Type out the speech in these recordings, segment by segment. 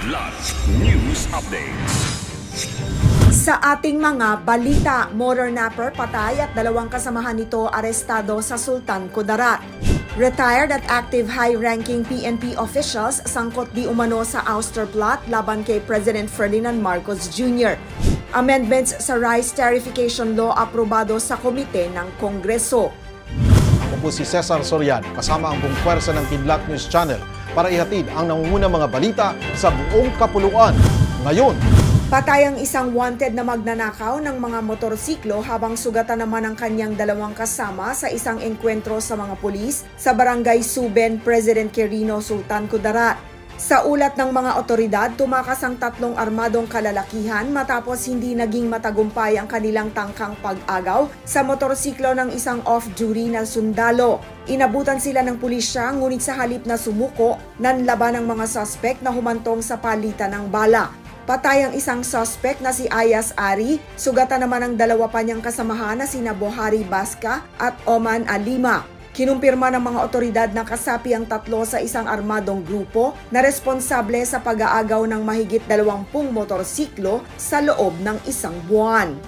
Kidlat News Updates. Sa ating mga balita, motor napper patay at dalawang kasamahan nito arestado sa Sultan Kudarat. Retired at active high-ranking PNP officials sangkot di umano sa ouster plot laban kay President Ferdinand Marcos Jr. Amendments sa rice tarification law aprobado sa komite ng Kongreso. Ako po si Cesar Soriano, kasama ang buong pwersa ng Kidlat News Channel para ihatid ang nangungunang mga balita sa buong kapuluan. Ngayon, patay ang isang wanted na magnanakaw ng mga motorsiklo habang sugatan naman ang kanyang dalawang kasama sa isang engkwentro sa mga pulis sa Barangay Suben, President Quirino, Sultan Kudarat. Sa ulat ng mga otoridad, tumakas ang tatlong armadong kalalakihan matapos hindi naging matagumpay ang kanilang tangkang pag-agaw sa motorsiklo ng isang off-duty na sundalo. Inabutan sila ng pulisya ngunit sa halip na sumuko, nanlaban ang mga suspect na humantong sa palitan ng bala. Patay ang isang suspect na si Ayas Ari, sugatan naman ang dalawa pa niyang kasamahan na sina Bohari Basca at Oman Alima. Kinumpirma ng mga otoridad na kasapi ang tatlo sa isang armadong grupo na responsable sa pag-aagaw ng mahigit 20 motorsiklo sa loob ng isang buwan.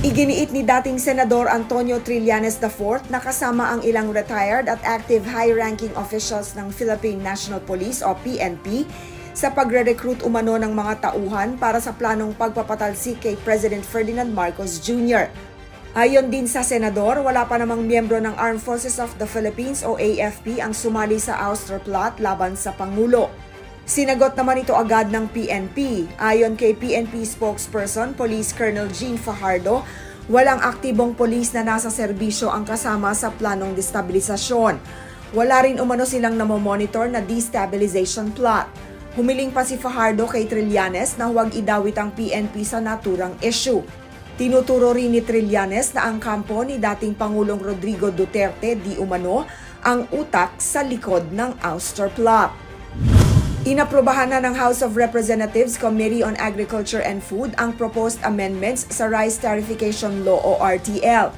Iginiit ni dating Senador Antonio Trillanes IV na kasama ang ilang retired at active high-ranking officials ng Philippine National Police o PNP sa pagre-recruit umano ng mga tauhan para sa planong pagpapatalsik kay President Ferdinand Marcos Jr. Ayon din sa senador, wala pa namang miyembro ng Armed Forces of the Philippines o AFP ang sumali sa ouster plot laban sa Pangulo. Sinagot naman ito agad ng PNP. Ayon kay PNP spokesperson Police Colonel Jean Fajardo, walang aktibong polis na nasa serbisyo ang kasama sa planong destabilisasyon. Wala rin umano silang namomonitor na destabilization plot. Humiling pa si Fajardo kay Trillanes na huwag idawit ang PNP sa naturang issue. Tinuturo rin ni Trillanes na ang kampo ni dating Pangulong Rodrigo Duterte di umano ang utak sa likod ng ouster plot. Inaprubahan na ng House of Representatives Committee on Agriculture and Food ang proposed amendments sa Rice Tarification Law o RTL.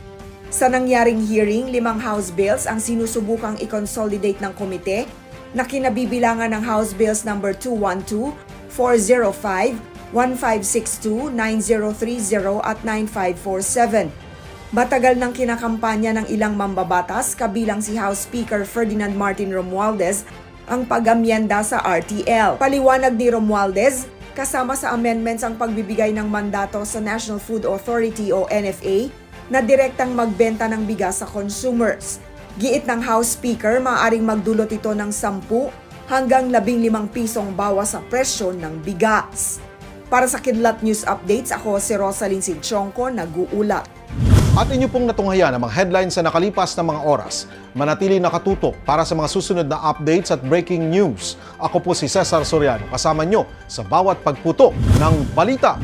Sa nangyaring hearing, 5 House bills ang sinusubukang i-consolidate ng komite na kinabibilangan ng House Bills No. 212, 405, 1562, 9030 at 9547. Matagal nang kinakampanya ng ilang mambabatas kabilang si House Speaker Ferdinand Martin Romualdez ang pag-amyenda sa RTL. Paliwanag ni Romualdez, kasama sa amendments ang pagbibigay ng mandato sa National Food Authority o NFA na direktang magbenta ng bigas sa consumers. Giit ng House Speaker, maaaring magdulot ito ng 10 hanggang 15 pisong bawas sa presyo ng bigas. Para sa Kidlat News Updates, ako si Rosalyn Sinchonko, nag-uulat. At inyo pong natunghayan ang mga headlines sa nakalipas na mga oras. Manatili nakatutok para sa mga susunod na updates at breaking news. Ako po si Cesar Soriano, kasama nyo sa bawat pagputok ng balita.